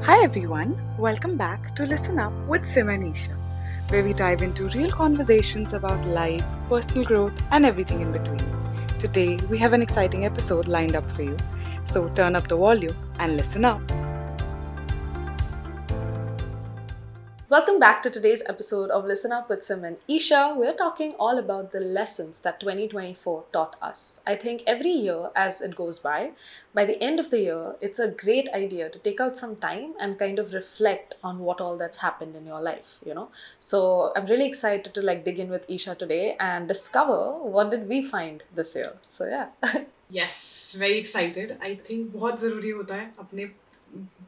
Hi everyone, welcome back to Listen Up with Sim and Isha, where we dive into real conversations about life, personal growth, and everything in between. Today, we have an exciting episode lined up for you, so turn up the volume and listen up. Welcome back to today's episode of Listen Up with Sim and Isha. We're talking all about the lessons that 2024 taught us. I think every year as it goes by the end of the year, it's a great idea to take out some time and kind of reflect on what all that's happened in your life. So I'm really excited to dig in with Isha today and discover what did we find this year. So yeah. Yes, very excited. I think बहुत ज़रूरी होता है अपने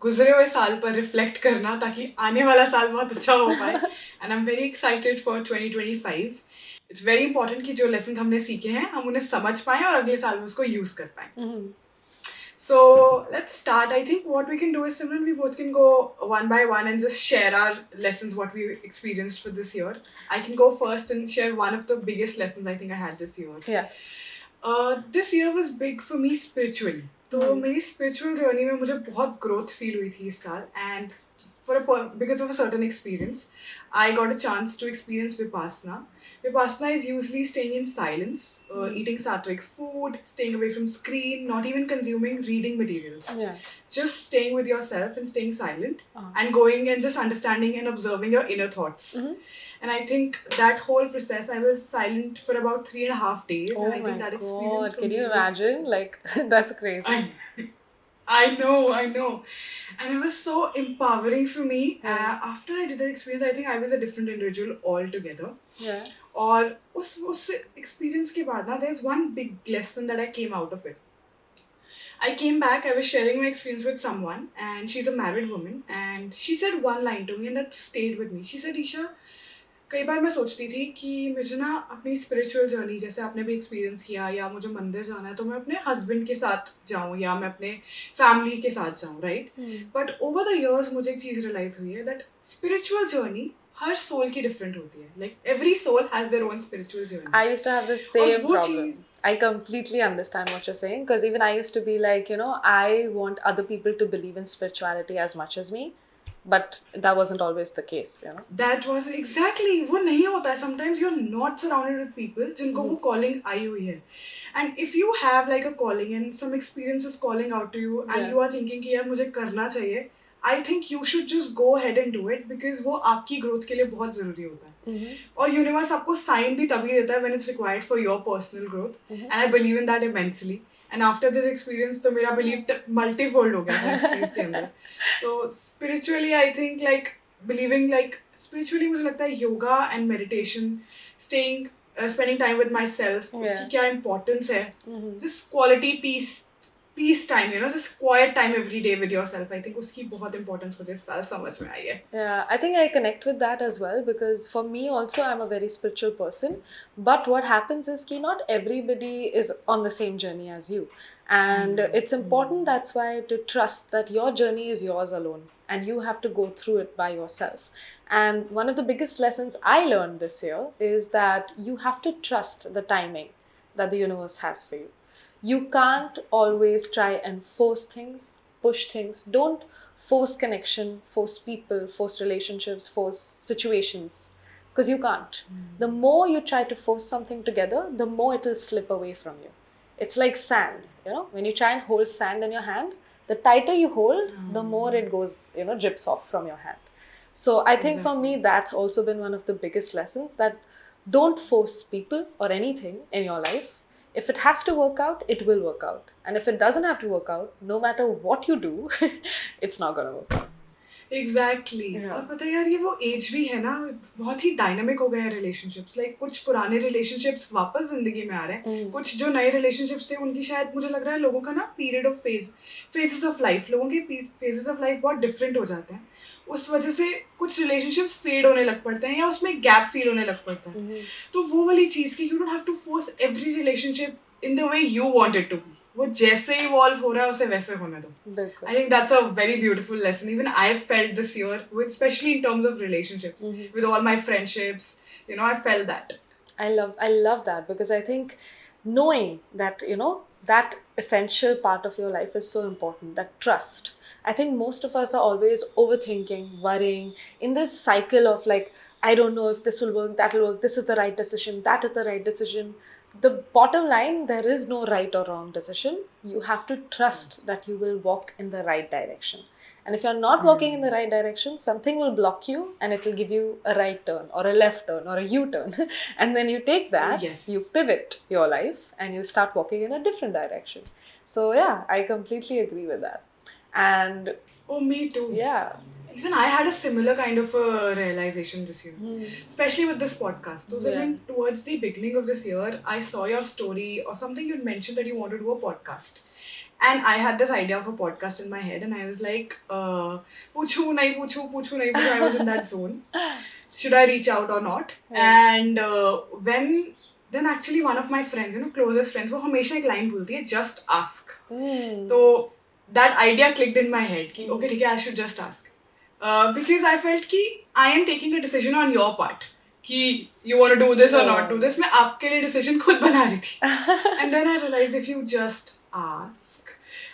गुजरे हुए साल पर reflect करना ताकि आने वाला साल बहुत अच्छा हो पाए and I am very excited for 2025. It's very important कि जो लेसन हमने सीखे हैं हम उन्हें समझ पाएं और अगले साल में उसको यूज कर पाएं. So let's start. I think what we can do is Simran, we both can go one by one and just share our lessons, what we experienced for this year. I can go first and share one of the biggest lessons I think I had this year. Yes. This year was big for me spiritually. तो मेरी spiritual journey में मुझे बहुत growth feel हुई थी इस साल and because of a certain experience, I got a chance to experience Vipassana. Vipassana is usually staying in silence, eating sattvic food, staying away from screen, not even consuming reading materials. Yeah. Just staying with yourself and staying silent and going and just understanding and observing your inner thoughts. And I think that whole process, I was silent for about 3.5 days. Oh and I think that my experience God, for can me you was- imagine? That's crazy. I know. And it was so empowering for me. After I did that experience, I think I was a different individual altogether. Yeah. और उस experience के बाद ना, there's one big lesson that I came out of it. I came back, I was sharing my experience with someone, and she's a married woman, and she said one line to me, and that stayed with me. She said, Isha, कई बार मैं सोचती थी कि मुझे ना अपनी spiritual journey, जैसे आपने भी एक्सपीरियंस किया, या मुझे मंदिर जाना है तो मैं अपने हस्बैंड के साथ जाऊँ या मैं अपने फैमिली के साथ जाऊँ, right? But over the years मुझे एक चीज़ रियलाइज हुई है दैट स्पिरिचुअल जर्नी हर सोल की डिफरेंट होती है. Like every soul has their own spiritual journey. I used to have the same problem. I completely understand what you're saying, because even I used to be like, I want other people to believe in spirituality as much as me, but that wasn't always the case. That was exactly वो नहीं होता है. Sometimes you're not surrounded with people जिनको वो calling आई हुई है. And if you have like a calling and some experience is calling out to you and you are thinking कि यार मुझे करना चाहिए, I think you should just go ahead and do it because वो आपकी growth के लिए बहुत ज़रूरी होता है. और यूनिवर्स आपको साइन भी तभी देता है when it's required for your personal growth. And I believe in that immensely. And after this experience तो मेरा belief multifold हो गया इस चीज़ के अंदर. So spiritually I think like believing like spiritually मुझे लगता है yoga and meditation, staying spending time with myself, उसकी क्या importance है, just quality peace time, just quiet time every day with yourself. I think उसकी बहुत importance मुझे इस साल समझ में आई है. Yeah, I think I connect with that as well, because for me also, I'm a very spiritual person. But what happens is that not everybody is on the same journey as you. And it's important, that's why, to trust that your journey is yours alone and you have to go through it by yourself. And one of the biggest lessons I learned this year is that you have to trust the timing that the universe has for you. You can't always try and force things, push things. Don't force connection, force people, force relationships, force situations, because you can't. The more you try to force something together, the more it will slip away from you. It's like sand, when you try and hold sand in your hand, the tighter you hold, the more it goes, drips off from your hand. So I think for me, that's also been one of the biggest lessons, that don't force people or anything in your life. If it has to work out, it will work out. And if it doesn't have to work out, no matter what you do, it's not going to work out. Exactly. और पता है यार, ये वो as भी है ना, बहुत ही डायनामिक हो गए हैं रिलेशनशिप्स. लाइक कुछ पुराने रिलेशनशिप्स वापस जिंदगी में आ रहे हैं, कुछ जो नए रिलेशनशिप्स थे उनकी शायद मुझे लग रहा है लोगों का ना period of phases of life, लोगों के फेजेस ऑफ लाइफ बहुत डिफरेंट हो जाते हैं. उस वजह से कुछ रिलेशनशिप्स फेड होने लग पड़ते हैं या उसमें गैप फील होने लग पड़ता है. तो वो वाली चीज़ की you don't have to force every relationship in the way you want it to be. वो जैसे इवॉल्व हो रहा है उसे वैसे होने दो. I think that's a very beautiful lesson. Even I felt this year, especially in terms of relationships, with all my friendships, I felt that. I love that, because I think knowing that, that essential part of your life is so important, that trust. I think most of us are always overthinking, worrying in this cycle of like, I don't know if this will work, that will work, this is the right decision, that is the right decision. The bottom line, there is no right or wrong decision. You have to trust that you will walk in the right direction. And if you're not walking in the right direction, something will block you and it will give you a right turn or a left turn or a U turn. And when you take Oh, that, you yes. pivot your life and you start walking in a different direction. So, yeah, I completely agree with that. And Oh, me too. yeah. Even I had a similar kind of a realization this year, especially with this podcast. Those Yeah. even towards the beginning of this year, I saw your story or something you'd mentioned that you want to do a podcast. And I had this idea of a podcast in my head, and I was like, puchu, nahi puchu, puchu, nahi puchu. I was in that zone. Should I reach out or not? Yeah. And then actually one of my friends, closest friends, वो हमेशा एक line बोलती है, just ask. तो that idea clicked in my head कि okay ठीक है, I should just ask. Because I felt कि I am taking a decision on your part कि you want to do this or not do this. मैं आपके लिए decision खुद बना रही थी. And then I realized if you just ask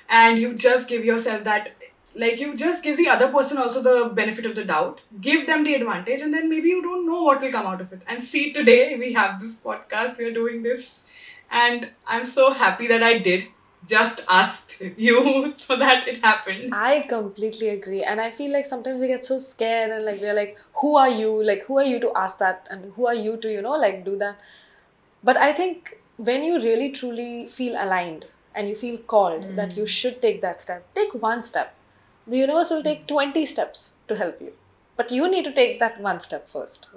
and you just give yourself that, like you just give the other person also the benefit of the doubt, give them the advantage, and then maybe you don't know what will come out of it. And see, today we have this podcast, we are doing this, and I'm so happy that I did just asked you so that it happened. I completely agree. And I feel like sometimes we get so scared and like we're like, who are you? Like, who are you to ask that? And who are you to, like do that? But I think when you really truly feel aligned and you feel called that you should take that step, take one step. The universe will take 20 steps to help you. But you need to take that one step first.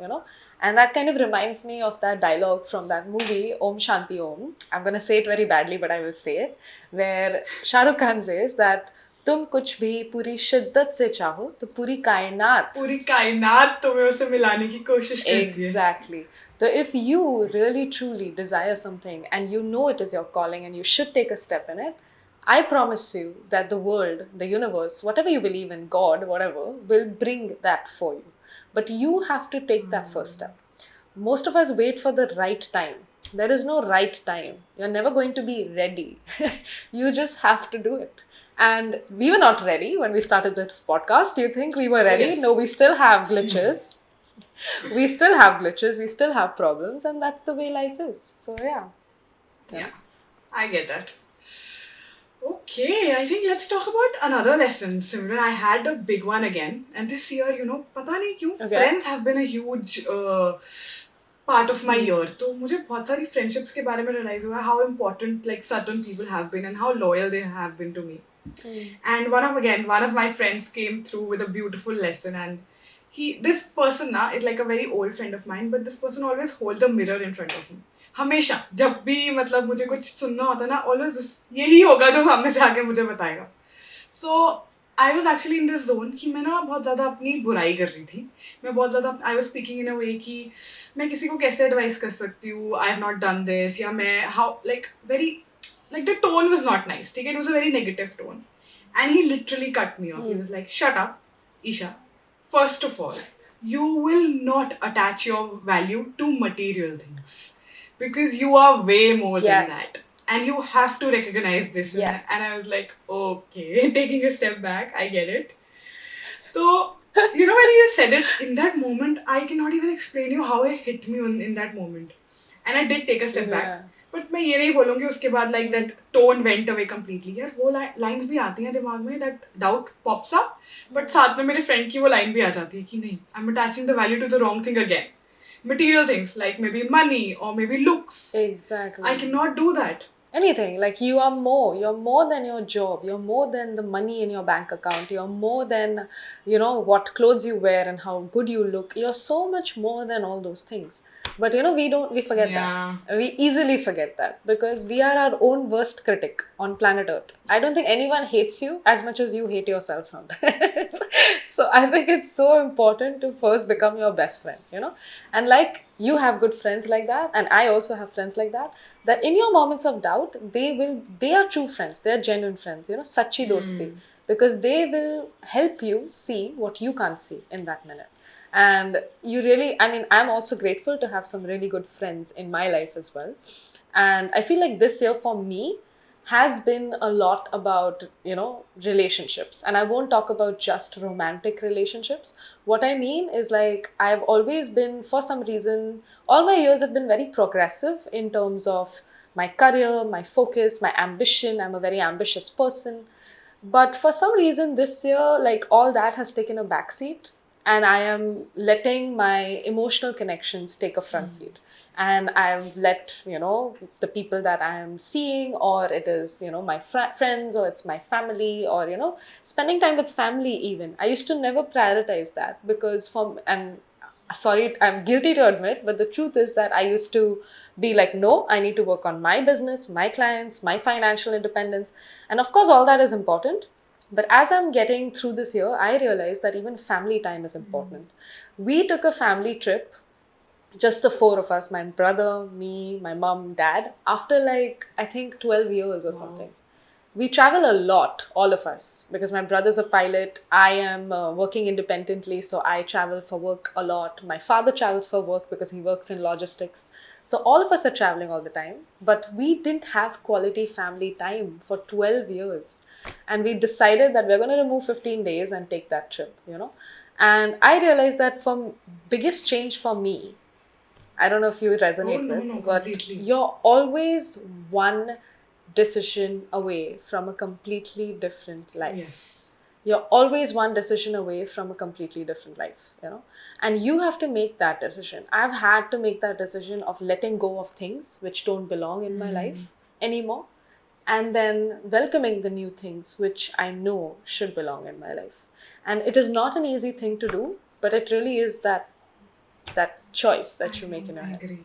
And that kind of reminds me of that dialogue from that movie, Om Shanti Om. I'm going to say it very badly, but I will say it. Where Shah Rukh Khan says that तुम कुछ भी पूरी शिद्दत से चाहो तो पूरी कायनात पूरी कायनात तुम्हें उसे मिलाने की कोशिश करती है. Exactly. So if you really truly desire something and you know it is your calling and you should take a step in it, I promise you that the world, the universe, whatever you believe in, God, whatever, will bring that for you. But you have to take that first step. Most of us wait for the right time. There is no right time. You're never going to be ready. You just have to do it. And we were not ready when we started this podcast. Do you think we were ready? Yes. No, we still have glitches. We still have glitches. We still have problems. And that's the way life is. So, Yeah, I get that. Okay, I think let's talk about another lesson. Simran, I had a big one again. And this year, पता नहीं क्यों, Okay. friends have been a huge part of my year. तो मुझे बहुत सारी friendships के बारे में realize हुआ how important like certain people have been and how loyal they have been to me. And one of my friends came through with a beautiful lesson, and this person na is like a very old friend of mine, but this person always holds a mirror in front of me. हमेशा जब भी मतलब मुझे कुछ सुनना होता ना, always यही होगा जो सामने से आके मुझे बताएगा. So I was actually in this zone कि मैं ना बहुत ज़्यादा अपनी बुराई कर रही थी. मैं बहुत ज़्यादा I was speaking in a way कि मैं किसी को कैसे advice कर सकती हूँ, I have not done this, या मैं how like very like the tone was not nice. ठीक है, it was a very negative tone, and he literally cut me off. He was like, "Shut up, Isha. First of all, you will not attach your value to material things because you are way more than Yes. that. And you have to recognize this." Yes. And I was like, okay, taking a step back, I get it. So, when he said it, in that moment, I cannot even explain you how it hit me in that moment. And I did take a step back. But मैं ये नहीं बोलूँगी उसके बाद like that tone went away completely. यार वो lines भी आती हैं दिमाग में, that doubt pops up. But साथ में मेरे friend की वो line भी आ जाती है कि नहीं, I'm attaching the value to the wrong thing again. Material things like maybe money or maybe looks. Exactly. I cannot do that. Anything, like you're more than your job, you're more than the money in your bank account, you're more than what clothes you wear and how good you look. You're so much more than all those things. But we forget that. We easily forget that because we are our own worst critic on planet Earth. I don't think anyone hates you as much as you hate yourself sometimes. So I think it's so important to first become your best friend, and like you have good friends like that, and I also have friends like that in your moments of doubt, they are true friends, they are genuine friends, sachi dosti, because they will help you see what you can't see in that minute. And I'm also grateful to have some really good friends in my life as well. And I feel like this year for me has been a lot about, relationships. And I won't talk about just romantic relationships. What I mean is, like, I've always been, for some reason, all my years have been very progressive in terms of my career, my focus, my ambition. I'm a very ambitious person. But for some reason this year, like, all that has taken a backseat, and I am letting my emotional connections take a front seat. And I've let, the people that I am seeing, or it is, my friends, or it's my family, or, spending time with family even. I used to never prioritize that because and sorry, I'm guilty to admit, but the truth is that I used to be like, no, I need to work on my business, my clients, my financial independence. And of course, all that is important. But as I'm getting through this year, I realized that even family time is important. We took a family trip, just the four of us, my brother, me, my mom, dad, after like, I think 12 years or something. We travel a lot, all of us, because my brother's a pilot. I am working independently, so I travel for work a lot. My father travels for work because he works in logistics. So all of us are traveling all the time, but we didn't have quality family time for 12 years. And we decided that we're going to remove 15 days and take that trip. And I realized that from biggest change for me, I don't know if you Oh, resonate no, with, no, but completely. you're always one decision away from a completely different life. Yes. You're always one decision away from a completely different life. And you have to make that decision. I've had to make that decision of letting go of things which don't belong in my life anymore, and then welcoming the new things which I know should belong in my life. And it is not an easy thing to do, but it really is that choice that I you know, make in your I head. Agree.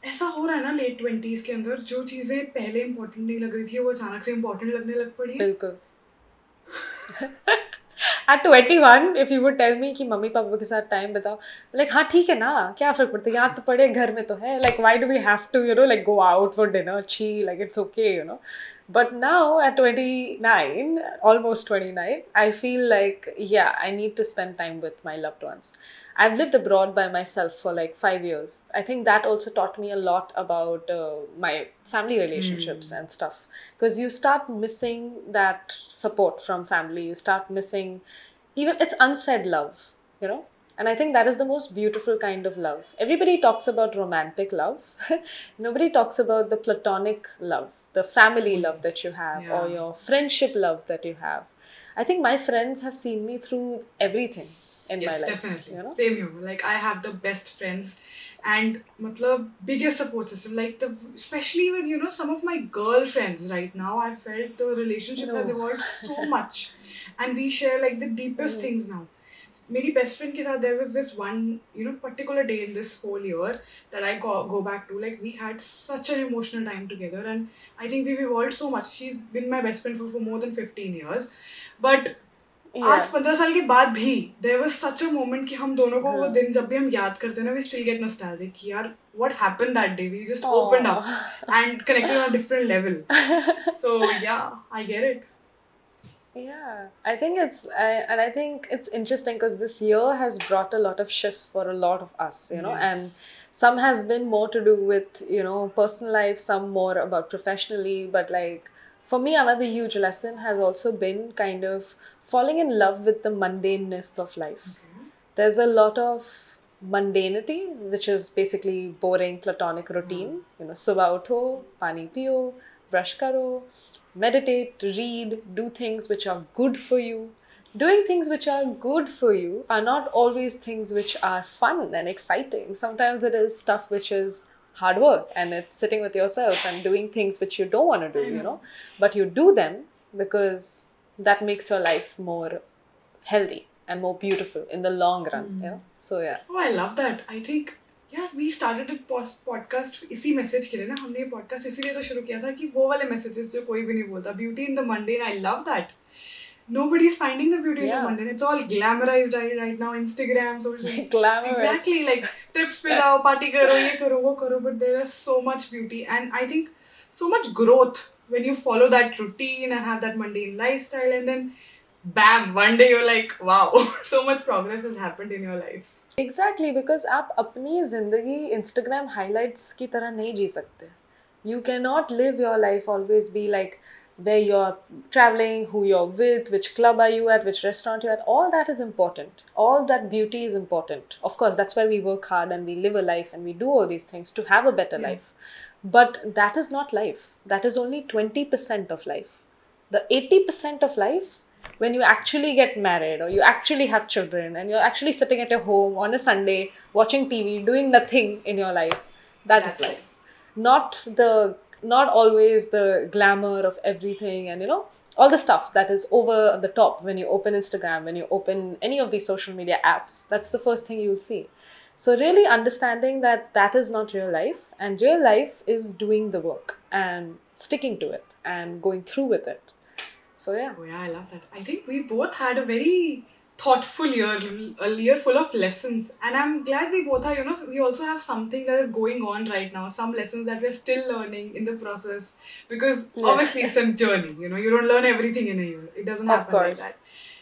ऐसा हो रहा है ना late 20s के अंदर, जो चीज़ें पहले इंपॉर्टेंट नहीं लग रही थी वो अचानक से इंपॉर्टेंट लगने लग पड़ी है। बिल्कुल। At 21, if you would tell me कि मम्मी पापा के साथ टाइम बिताओ, like हाँ ठीक है ना, क्या फर्क पड़ता है, यहाँ तो पड़े घर में तो है, like why do we have to, like go out for dinner, chill, like it's okay. But now at 29, almost 29, I feel like, yeah, I need to spend time with my loved ones. I've lived abroad by myself for like 5 years. I think that also taught me a lot about my family relationships and stuff. Because you start missing that support from family. You start missing even it's unsaid love. And I think that is the most beautiful kind of love. Everybody talks about romantic love. Nobody talks about the platonic love, the family Oh love that you yes, have, or yeah. your friendship love that you have. I think my friends have seen me through everything in my Yes, life, definitely. you know? Same here. Like I have the best friends and matlab biggest support system. Like the especially with some of my girlfriends right now, I felt the relationship has No. evolved so much, and we share like the deepest things now. मेरी best friend के साथ there was this one particular day in this whole year that I go back to. Like we had such an emotional time together, and I think we've evolved so much. She's been my best friend for more than 15 years, but आज Yeah. 15 साल के बाद भी there was such a moment कि हम दोनों को वो Huh. दिन जब भी हम याद करते हैं ना वी स्टिल गेट नॉस्टैल्जिक कि यार what happened that day we just opened up Oh. And connected on a different level so yeah I get it Yeah, I think and I think it's interesting because this year has brought a lot of shifts for a lot of us, and yes some has been more to do with, personal life, some more about professionally, but like for me, another huge lesson has also been kind of falling in love with the mundaneness of life. Okay There's a lot of mundanity, which is basically boring platonic routine. Subah utho, pani piyo, brush karo, meditate, read, do things which are good for you. Doing things which are good for you are not always things which are fun and exciting. Sometimes it is stuff which is hard work and it's sitting with yourself and doing things which you don't want to do, I know but you do them because that makes your life more healthy and more beautiful in the long run. So yeah. Oh I love that I think यार we started it podcast इसी message के लिए ना हमने ये podcast इसीलिए तो शुरू किया था कि वो वाले मैसेजेस जो कोई भी नहीं बोलता beauty in the mundane I love that nobody is finding the beauty in the Yeah. mundane. It's all glamorized right now. Instagram, social. Glamorous. Exactly, like trips पे जाओ, party करो, ये करो, वो करो. But there is so much beauty, and I think so much growth when you follow that routine and have that mundane lifestyle, and then bam, one day you're like, wow, so much progress has happened in your life. Exactly, because आप अपनी जिंदगी Instagram highlights की तरह नहीं जी सकते. You cannot live your life always be like where you're traveling, who you're with, which club are you at, which restaurant you're at, all that is important. All that beauty is important. Of course, that's why we work hard and we live a life and we do all these things to have a better life. But that is not life. That is only 20% of life. The 80% of life, when you actually get married or you actually have children and you're actually sitting at your home on a Sunday watching TV, doing nothing in your life, that's life. Not always the glamour of everything and all the stuff that is over the top when you open Instagram, when you open any of these social media apps. That's the first thing you'll see. So really understanding that that is not real life, and real life is doing the work and sticking to it and going through with it. So yeah. Oh yeah, I love that. I think we both had a very thoughtful year, a year full of lessons. And I'm glad we both are, we also have something that is going on right now, some lessons that we're still learning in the process. Because obviously it's a journey, you don't learn everything in a year. It doesn't happen like that.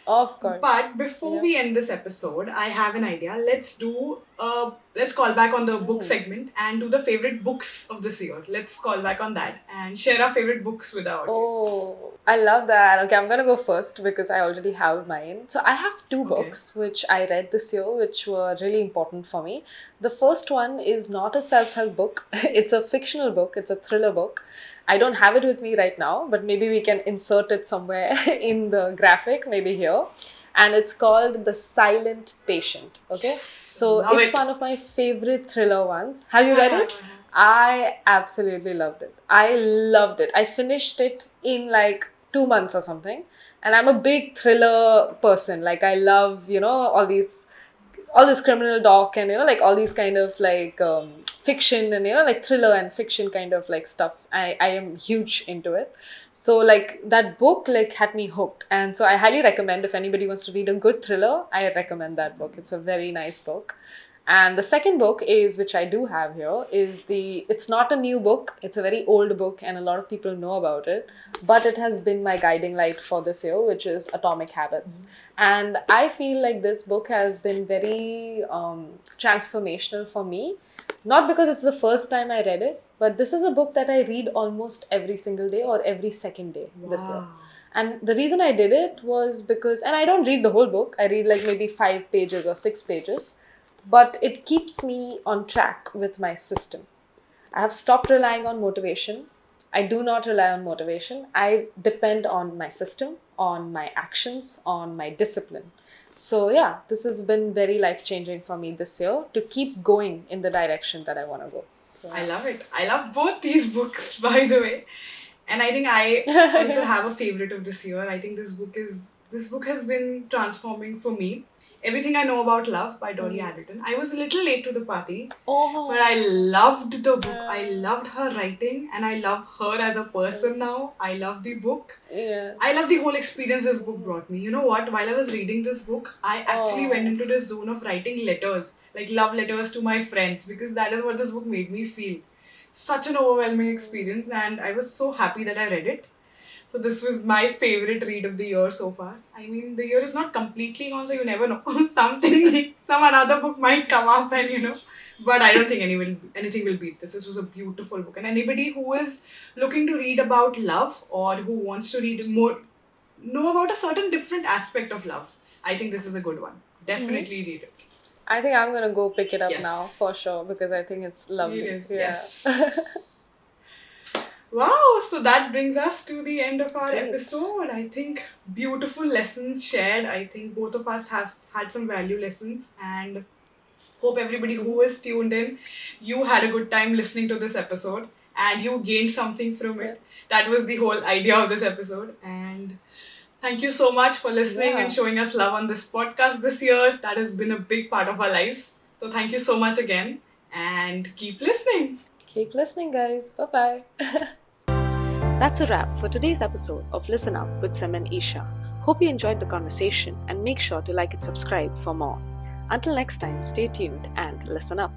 Of course. But before we end this episode, I have an idea. Let's call back on the book segment and do the favorite books of this year. Let's call back on that and share our favorite books with our audience. Oh, I love that. Okay, I'm going to go first because I already have mine. So I have two books which I read this year which were really important for me. The first one is not a self-help book. It's a fictional book. It's a thriller book. I don't have it with me right now, but maybe we can insert it somewhere in the graphic, maybe here. And it's called The Silent Patient. Okay, so it's one of my favorite thriller ones. Have you read it? I absolutely loved it. I loved it. I finished it in like 2 months or something. And I'm a big thriller person. Like I love, all this criminal doc and like all these kind of like fiction and like thriller and fiction kind of like stuff. I am huge into it. So like that book like had me hooked, and so I highly recommend if anybody wants to read a good thriller, I recommend that book. It's a very nice book. And the second book is, which I do have here, it's not a new book. It's a very old book and a lot of people know about it, but it has been my guiding light for this year, which is Atomic Habits. And I feel like this book has been very transformational for me. Not because it's the first time I read it, but this is a book that I read almost every single day or every second day this year. And the reason I did it was because, and I don't read the whole book, I read like maybe 5 pages or 6 pages, but it keeps me on track with my system. I have stopped relying on motivation. I do not rely on motivation. I depend on my system, on my actions, on my discipline. So yeah, this has been very life-changing for me this year to keep going in the direction that I want to go. So, I love it. I love both these books, by the way. And I think I also have a favorite of this year. I think this book has been transforming for me. Everything I Know About Love by Dolly Alderton. I was a little late to the party, but I loved the book. I loved her writing and I love her as a person now. I love the book. Yeah. I love the whole experience this book brought me. You know what? While I was reading this book, I actually went into this zone of writing letters, like love letters to my friends, because that is what this book made me feel. Such an overwhelming experience, and I was so happy that I read it. So this was my favorite read of the year so far. I mean, the year is not completely gone, so you never know. Some another book might come up and but I don't think anything will beat this. This was a beautiful book. And anybody who is looking to read about love or who wants to read more, know about a certain different aspect of love, I think this is a good one. Definitely read it. I think I'm going to go pick it up now for sure because I think it's lovely. It is, yes. Wow, so that brings us to the end of our episode. I think beautiful lessons shared. I think both of us have had some value lessons, and hope everybody who is tuned in, you had a good time listening to this episode and you gained something from it. That was the whole idea of this episode. And thank you so much for listening and showing us love on this podcast this year. That has been a big part of our lives. So thank you so much again and keep listening. Keep listening, guys. Bye-bye. That's a wrap for today's episode of Listen Up with Sim and Isha. Hope you enjoyed the conversation and make sure to like and subscribe for more. Until next time, stay tuned and listen up.